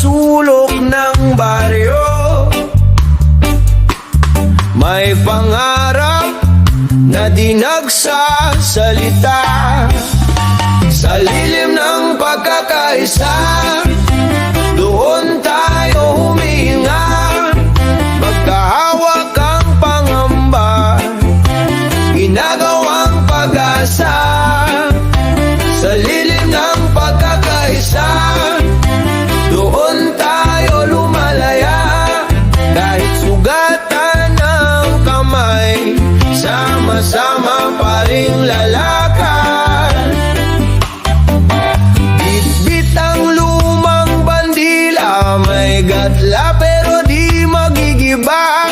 sulok ng baryo. May pangarap na di nagsasalita. Sa lilim ng pagkakaisa, doon tayo huminga. Magkahawak ang pangamba, ginagawang pag-asa. Sa lilim ng pagkakaisa, doon tayo lumalaya. Kahit sugatan ng kamay, sama-sama pa ring lalakad. Bitbit ang lumang bandila, may gatla pero di magigiba.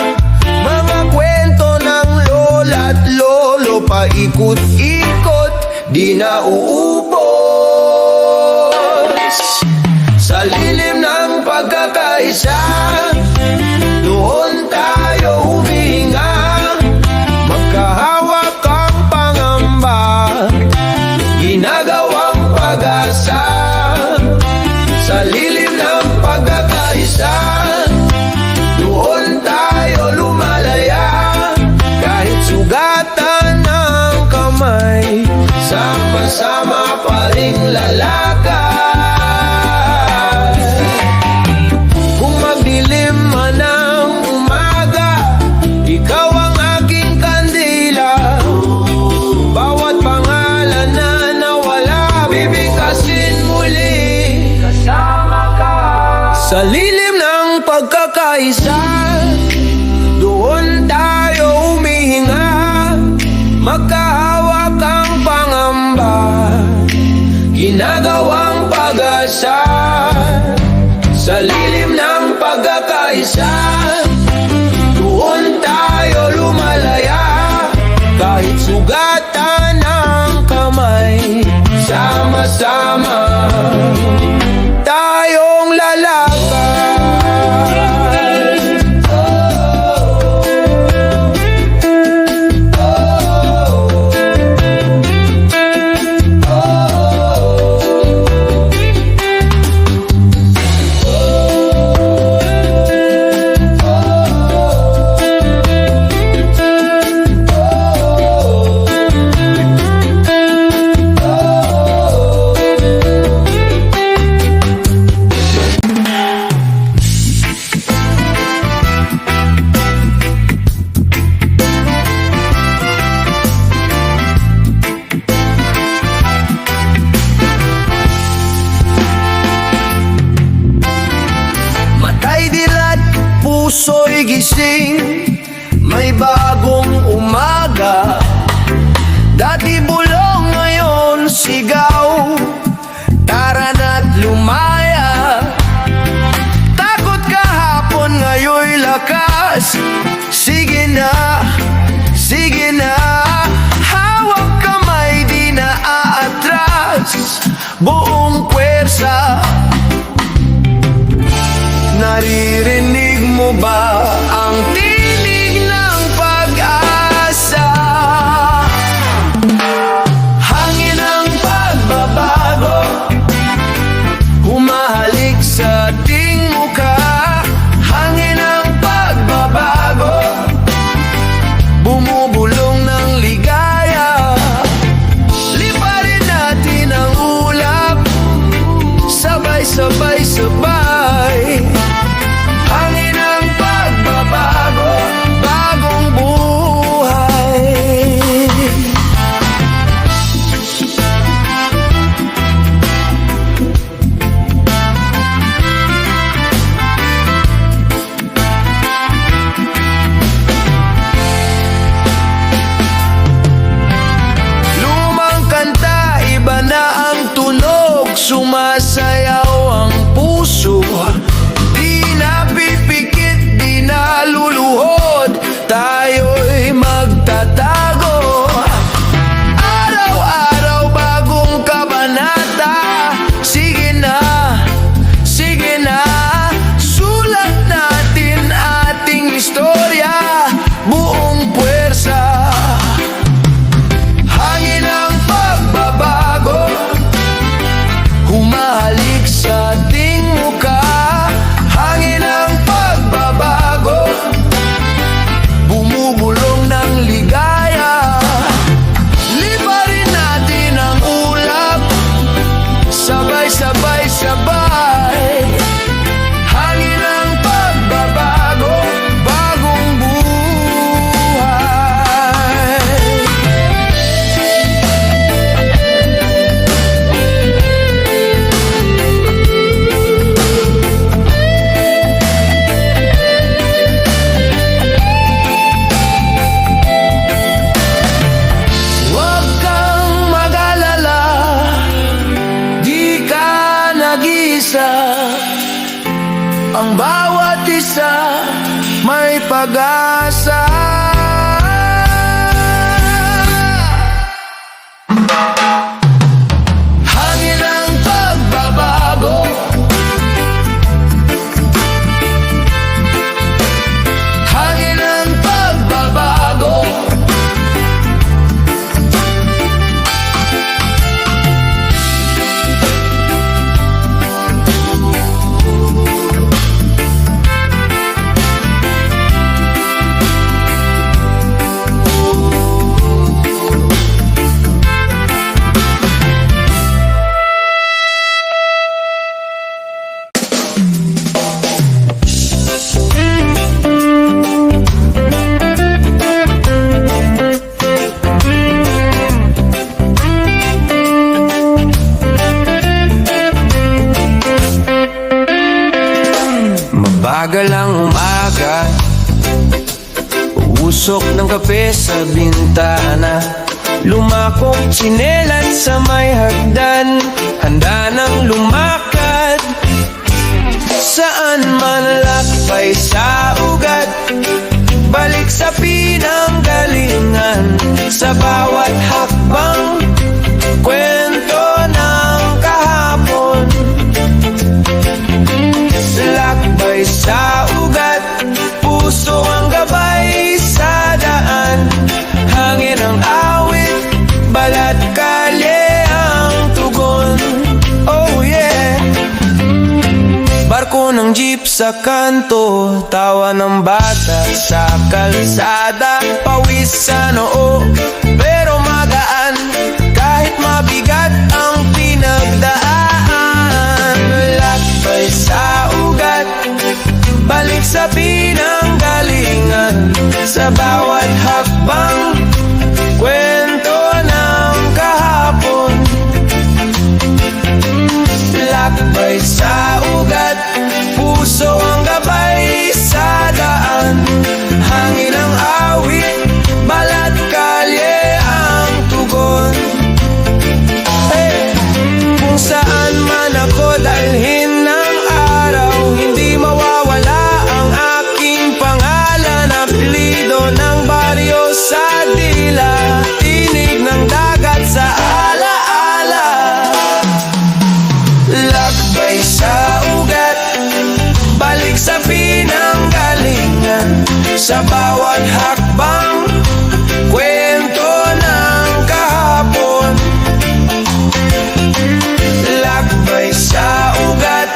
Mga kwento ng lola at lolo, paikot-ikot, di nauubos. Sa lilim ng pagkakaisa, doon tayo huminga. Magkahawak ang pangamba, ginagawang pag-asa. Sa lilim ng pagkakaisa, doon tayo lumalaya. Kahit sugatan ng kamay, sama-sama pa ring lalakad. Kung magdilim man ang umaga, ikaw ang aking kandila. Bawat pangalan na nawala, bibigkasin muli. Kasama ka. Sa lilim ng pagkakaisa, doon tayo humihinga. Magkahawak ang pangamba, ginagawang pag-asa. Sa lilim ng pagkakaisa, doon tayo lumalaya. Kahit sugatan ng kamay, sama-sama tayong lalakad. Puso'y gising, may bagong umaga. Dati bulong, ngayon sigaw. Tara na't lumaya. Takot kahapon, ngayon'y lakas. Sige na, sige na. Hawak kamay, di na aatras. Buong puwersa. Naririnig mo ba ang tinig ng pag-asa? Hangin ng pagbabago, humahalik sa ating mukha. Hangin ng pagbabago, bumubulong ng ligaya. Liparin natin ang ulap, sabay-sabay-sabay. Hangin ng pag pag-asa. Hangin ng pagbabago, hangin ng pagbabago. Mabagal ang umaga, usok ng kape sa bintana, lumakong tsinelas sa may hagdan, handa nang lumakad. Saan man lakbay sa ugat, balik sa pinanggalingan, sa bawat hakbang, kwento ng kahapon. Lakbay sa ugat, puso ang gabay sa daan, hangin ang awit, balat kalye ang tugon. Oh yeah. Barko ng jeep sa kanto, tawa ng bata sa kalsada, pawis sa noo pero magaan, kahit mabigat ang pinagdaan. Lakbay sa ugat, balik sa pinanggalingan, sa bawat hakbang, kwento ng kahapon. Lakbay sa ugat, puso ang gabay sa daan, hangin ang awit, balat kalye ang tugon. Hey! Kung saan man ako dalhin ng araw, hindi mawawala ang aking pangalan, apelido ng baryo sa dila, tinig ng dagat sa alaala. Lakbay sa ugat, balik sa pinanggalingan, sa bawat hakbang, kwento ng kahapon. Lakbay sa ugat,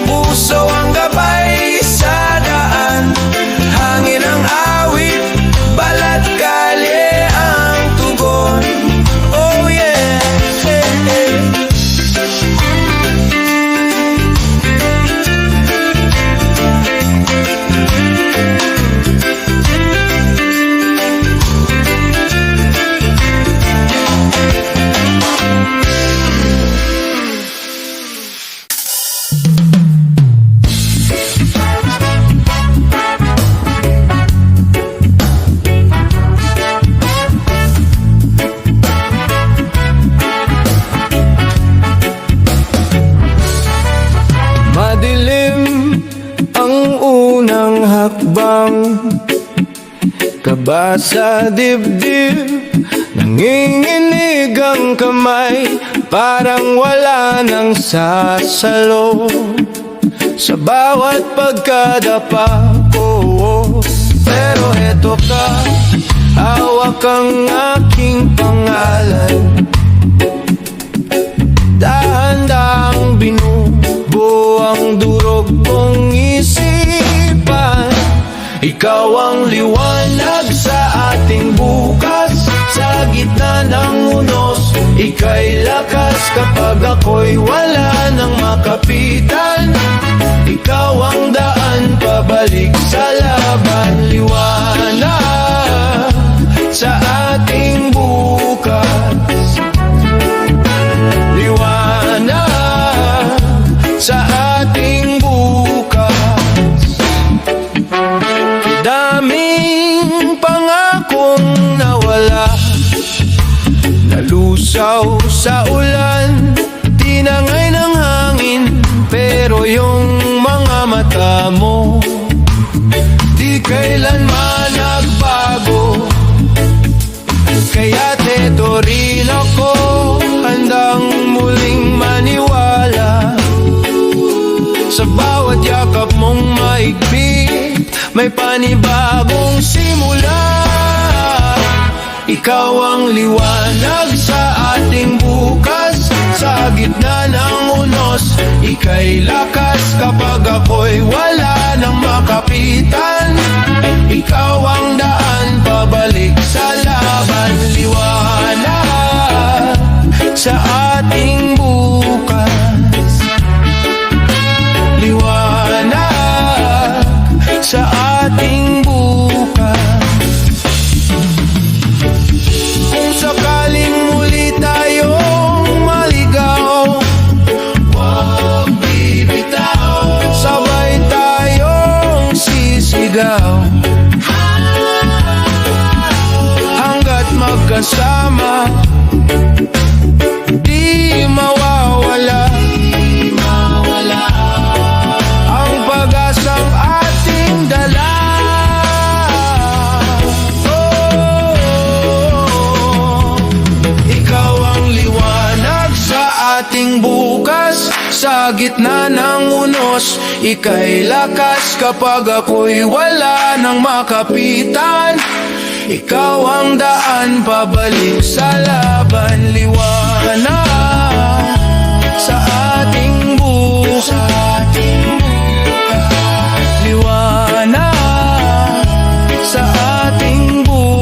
puso ang gabay sa daan, hangin ang awit, balat kalye ang tugon. Oh yeah. Hey, hey. Madilim ang unang hakbang, kaba sa dibdib, nanginginig ang kamay, parang wala nang sasalo sa bawat pagkadapa ko. Pero eto ka, hawak ang aking pangalan, dahan-dahang binubuo ang durog kong isipan. Ikaw ang liwanag sa ating bukas, sa gitna ng unos, ika'y lakas kapag ako'y wala nang makapitan. Ikaw ang daan pabalik sa laban, liwanag sa ating bukas, liwanag sa ating bukas. Daming pangakong nawala, nalusaw sa ulan, tinangay ng hangin, pero yung mga mata mo, di kailanman nagbago. Kaya't eto rin ako, handang muling maniwala. Sa bawat yakap mong maigpit, may panibagong simula. Ikaw ang liwanag sa ating bukas, sa gitna ng unos. Ika'y lakas kapag ako'y wala nang makapitan. Ikaw ang daan pabalik sa laban. Liwanag sa ating bukas, liwanag sa ating bukas. Kung sakaling muli tayong maligaw, huwag bibitaw, sabay tayong sisigaw. Hanggat magkasama, di mawawala ang pag-asang ating dala. Ikaw ang liwanag sa ating bukas, sa gitna ng unos. Ika'y lakas kapag ako'y wala nang makapitan. Ikaw ang daan pabalik sa laban. Liwanag sa ating bukas, liwanag sa ating bukas.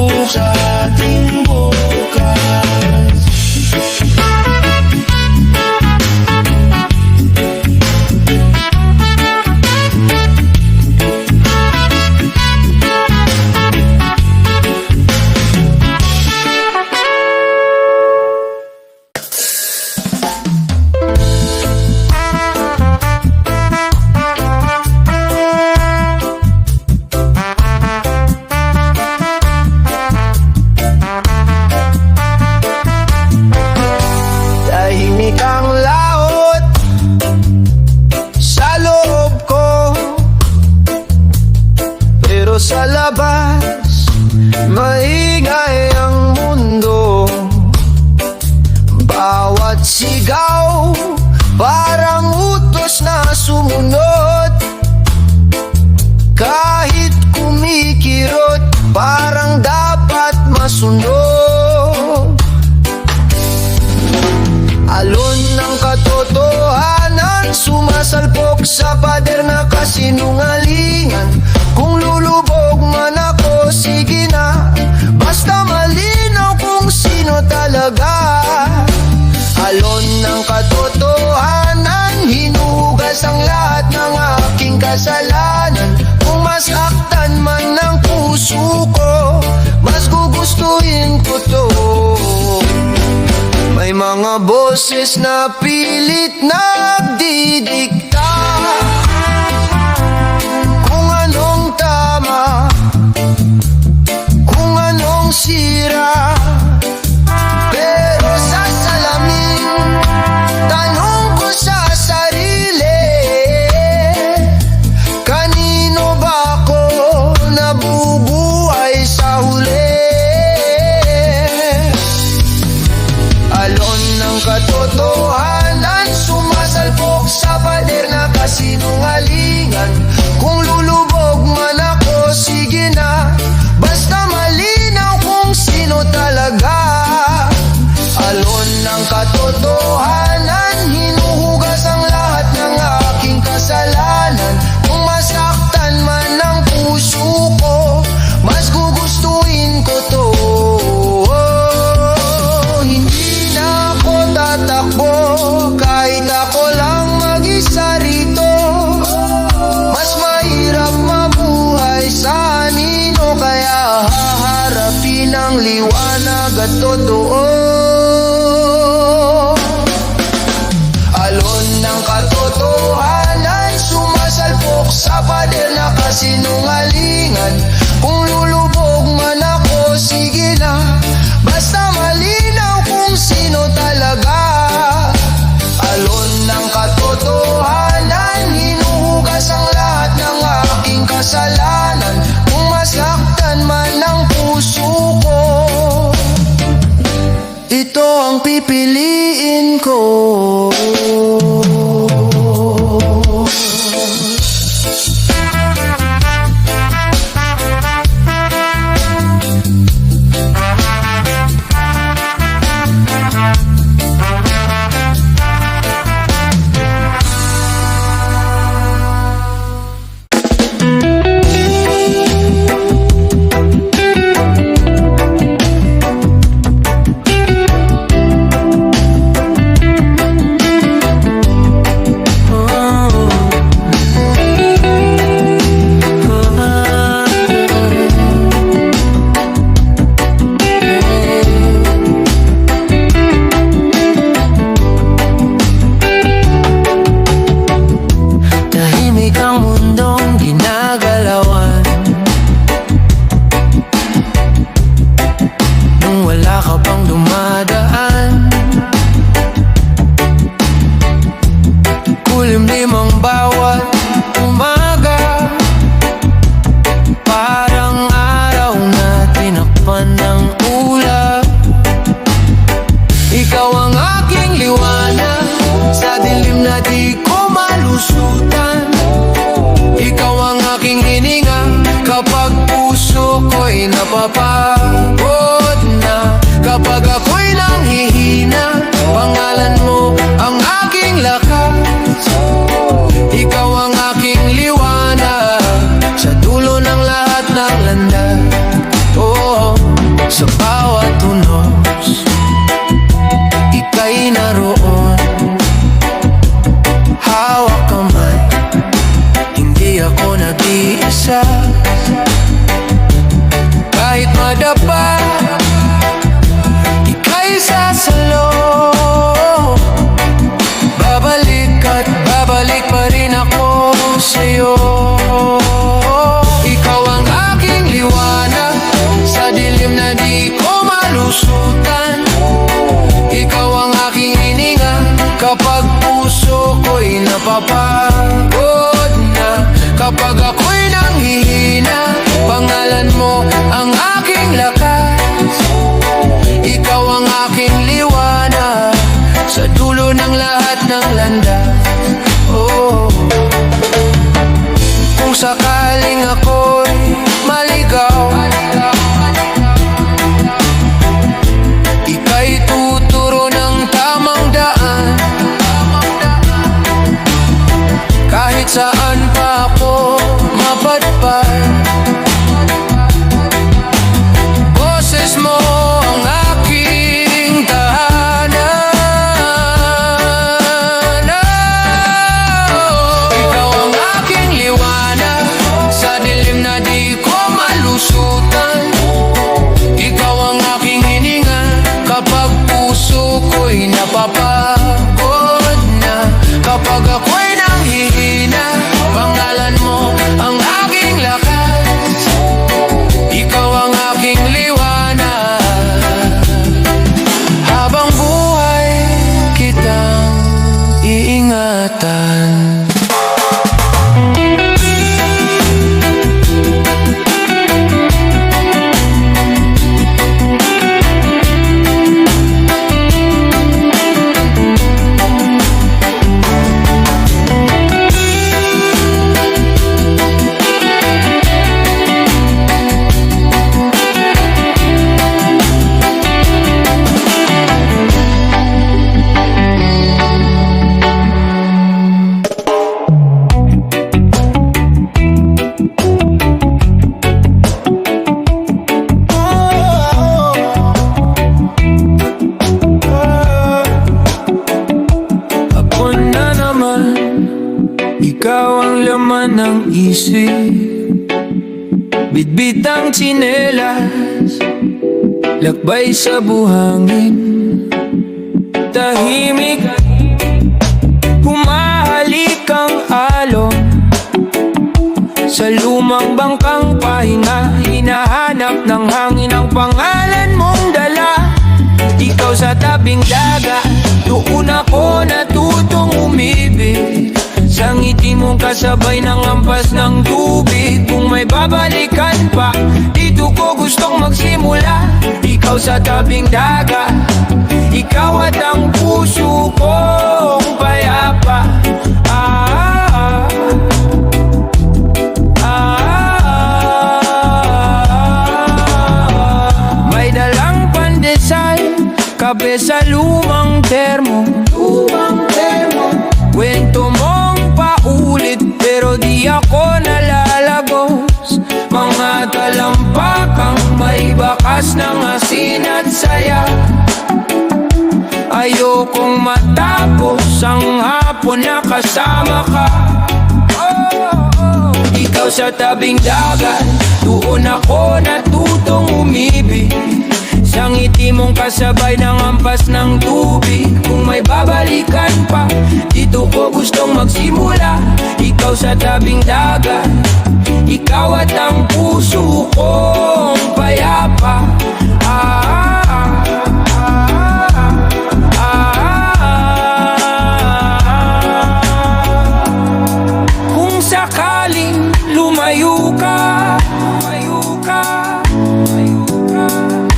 Sa labas, maingay ang mundo. Bawat sigaw, parang utos na sumunod. Kahit kumikirot, parang dapat masunod. Alon ng katotohanan, sumasalpok sa pader na kasinungalingan. Kung lulubog man ako, sige na, basta malinaw kung sino talaga. Alon ng katotohanan, hinugas ang lahat ng aking kasalanan. Kung masaktan man ng puso ko, mas gugustuhin ko to. May mga boses na pilit nagdidikta kung anong tama, kung anong sira. Pero sa salamin, tanong ko sa sarili, kanino ba ako nabubuhay sa huli? Alon ng katotohanan, sumasalpok sa pader na kasinungalingan. Kung lulubog man ako, sige na, basta malinaw kung sino talaga. Alon ng katotohanan, hinuhugas ang lahat ng aking kasalanan. Kung masaktan man ang puso ko, mas gugustuhin ko to. Hindi na ako tatakbo, kahit ako lang mag-isa rito. Mas mahirap mabuhay sa anino, kaya haharapin ang liwanag at totoo. Alon ng katotohanan, sumasalpok sa pader na kasinungalingan. Kung lulubog man ako, sige na, basta malinaw kung sino talaga. Alon ng katotohanan, hinuhugas ang lahat ng aking kasalanan. Kung pipiliin ko. Napapagod na kapag ako'y nanghihina. Pangalan mo ang aking lakas, ikaw ang aking liwanag sa dulo ng lahat ng landas. Oh, sa bawat tunos ika'y naroon, hawak kamay, hindi ako nag-iisa. Kahit madapa, ika'y sasalo. Babalik at babalik pa rin ako sa'yo. Ikaw ang aking liwanag sa dilim na di ko malusutan. Ikaw ang aking hininga kapag puso ko'y napapagod na. Kapag ako'y nanghihina, pangalan mo ang aking lakas, ikaw ang aking liwanag sa dulo ng lahat ng landas. Oh, kung sakaling ako'y maligaw, ika'y tuturo ng tamang daan. Kahit saan pa ako mapadpad, boses mo ang aking tahanan. Ikaw ang aking liwanag sa dilim na di ko malusutan. Ikaw ang aking hininga kapag puso ko'y napapagod na. Kapag ako'y nanghihina, pangalan mo ang aking lakas, ikaw ang aking liwanag. Habang buhay kitang iingatan. Ikaw ang laman ng isip, bitbit ang tsinelas, lakbay sa buhangin. Tahimik, humahalik ang alon sa lumang bangkang pahinga. Hinahanap ng hangin ang pangalan mong dala. Ikaw sa tabing dagat, doon ako natutong umibig. Sa ngiti mong kasabay ng ampas ng tubig. Kung may babalikan pa, dito ko gustong magsimula. Ikaw sa tabing dagat, ikaw at ang puso kong payapa. May dalang pandesal, kape sa lumang termo. Kwento mong paulit pero di ako nalalagos. Mga talampakang may bakas ng asin at saya. Ayokong matapos ang hapon na kasama ka. Ikaw sa tabing dagat, doon ako natutong umibig. Sa ngiti mong kasabay ng ampas ng tubig. Kung may babalikan pa, dito ko gustong magsimula. Ikaw sa tabing dagat, ikaw at ang puso kong payapa. Kung sakaling lumayo ka,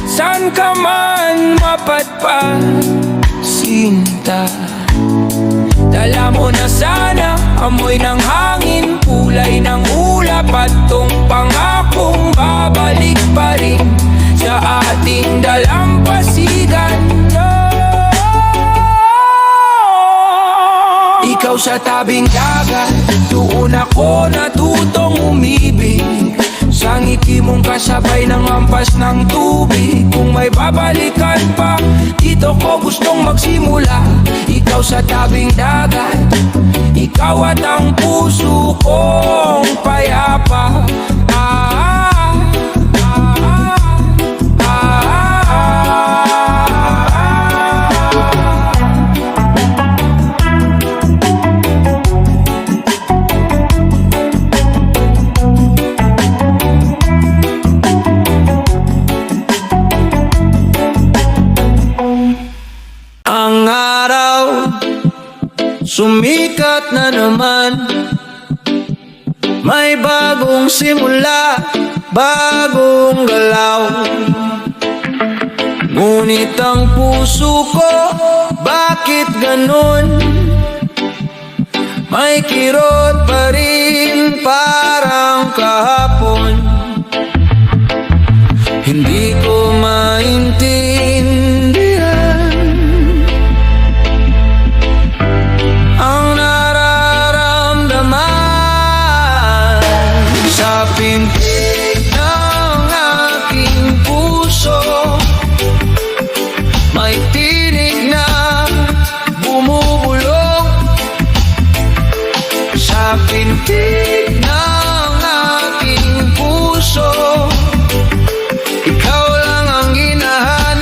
saan ka man mapadpad, sinta. Dala mo na sana amoy ng hangin, kulay ng ulap at tong pangakong babalik pa rin sa ating dalampasigan. Ikaw sa tabing dagat, doon ako natutong umibig. Sa ngiti mong kasabay ng ampas ng tubig. Kung may babalikan pa, dito ko gustong magsimula. Ikaw sa tabing dagat, ikaw at ang puso kong payapa. Ang araw sumikat na naman, may bagong simula, bagong galaw. Ngunit ang puso ko, bakit ganun? May kirot pa rin parang kahapon. Hindi ko maintindihan ang nararamdaman sa pintig ng aking puso. May tinig na bumubulong sa pintig ng aking puso. Ikaw lang ang hinahanap.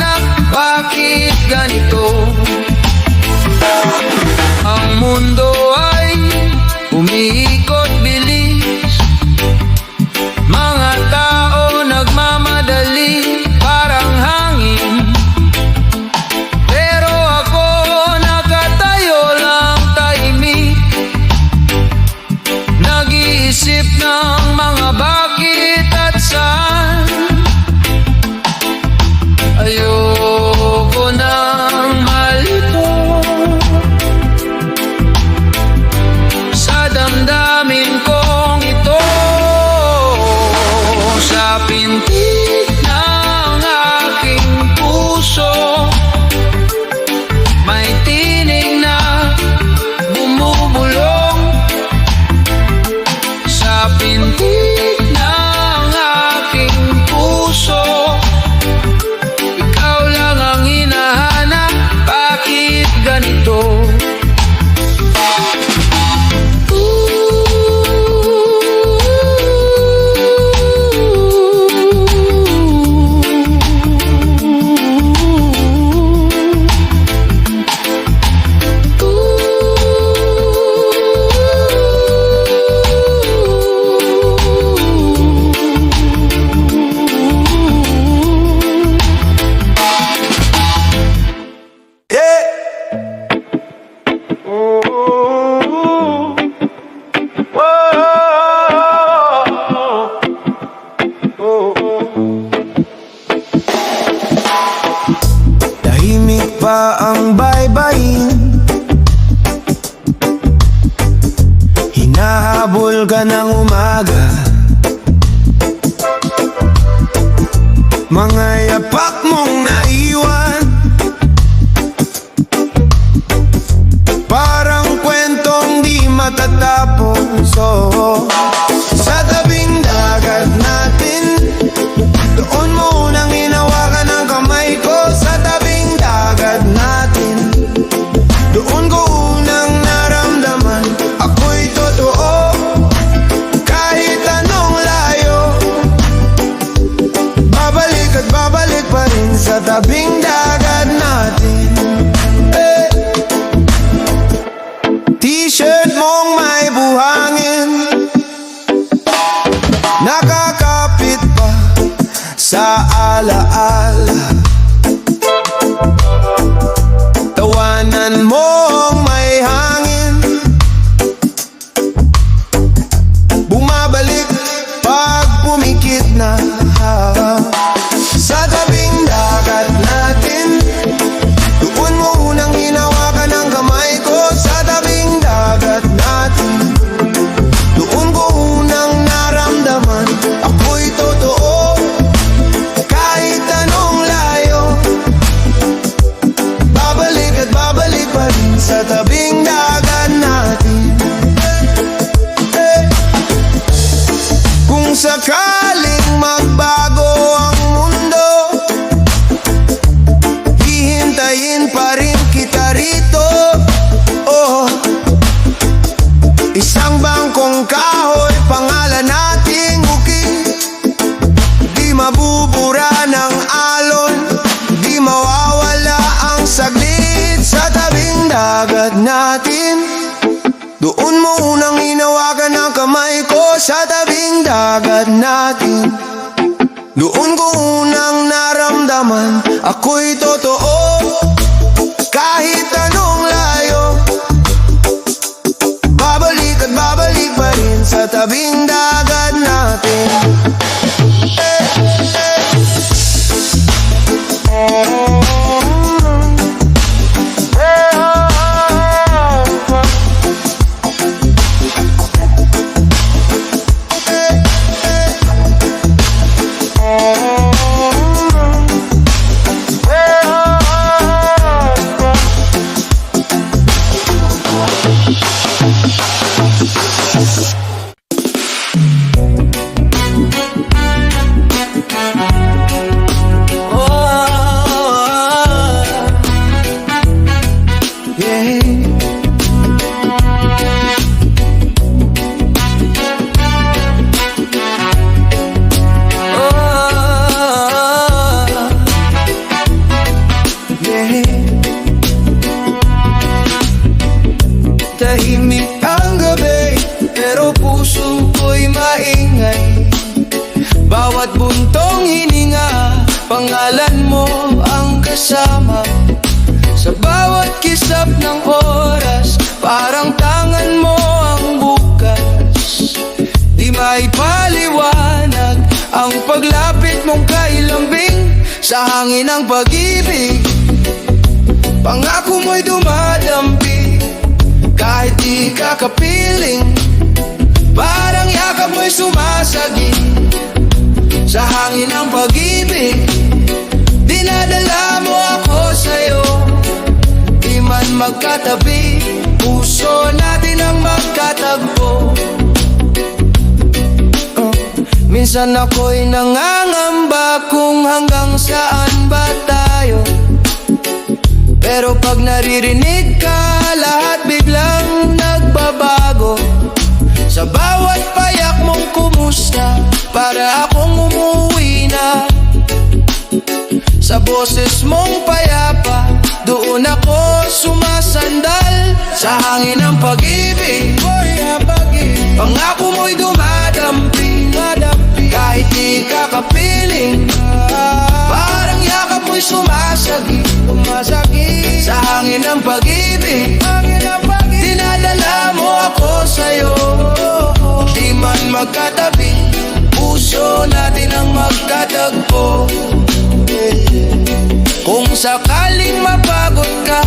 mga yapak mong naiwan, parang kwentong di matatapos. Sa tabing dagat natin, doon mo unang hinawakan ang kamay ko. Sa tabing dagat natin, doon ko unang naramdaman ako'y totoo. Kahit anong layo, babalik at babalik pa rin sa tabing dagat natin. T-shirt mong may buhangin, nakakapit pa sa alaala. Tawanan mong may hangin, bumabalik pag pumikit na. Sa tabing dagat natin, doon mo unang hinawakan ang kamay ko. Sa tabing dagat natin, doon ko unang naramdaman ako'y totoo. Kahit anong layo, babalik at babalik pa rin sa tabing dagat natin. Kung sakaling magbago ang mundo, hihintayin pa rin kita rito. Isang bangkong kahoy, pangalan nating bukid, di mabubura ng alon, di mawawala ang saglit. Sa tabing dagat natin, doon mo unang hinawakan ang kamay ko. Sa tabing dagat natin, doon ko unang naramdaman ako'y totoo. Kahit anong layo, babalik at babalik pa rin sa tabing dagat natin. Tahimik ang gabi, pero puso ko'y maingay. Bawat buntong hininga, pangalan mo ang kasama. Sa bawat kisap ng oras, parang tangan mo ang bukas. Di maipaliwanag ang paglapit mong kailambing sa hangin ng pag-ibig. Pangako mo'y dumadamping kahit di ka kapiling, parang yakap mo'y sumasagi sa hangin ng pag-ibig. Dinadala mo ako sa'yo, di man magkatabi, puso natin ang magkatagpo. Minsan ako'y nangangamba kung hanggang saan ba tayo, pero pag naririnig ka, lahat biglang nagbabago. Sa bawat payak mong kumusta, para akong umuwi na. Sa boses mong payapa, doon ako sumasandal sa hangin ng pag-ibig. Pangako mo'y dumadamping kahit di ka kapiling, parang yakap mo'y sumasagi sa hangin ng pag-ibig. Dinadala mo ako sa'yo, di man magkatabi, puso natin ang magkatagpo. Kung sakaling mapagod ka,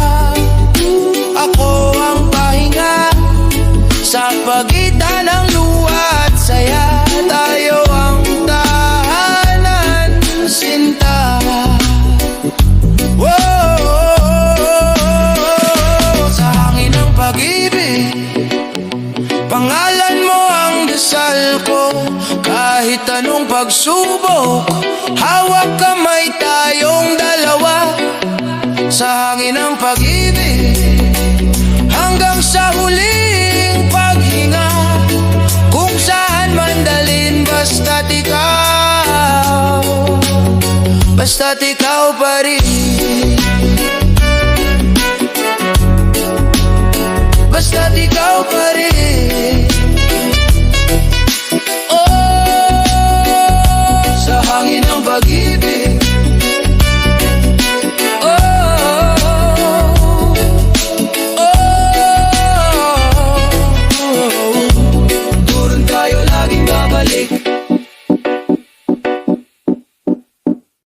ako ang pahinga. Sa pagitan ng luha at saya, tayo ang tahanan. Sinta pagsubok, hawak kamay tayong dalawa sa hangin ng pag-ibig, hanggang sa huling paghinga. Kung saan man dalhin, basta't ikaw pa rin.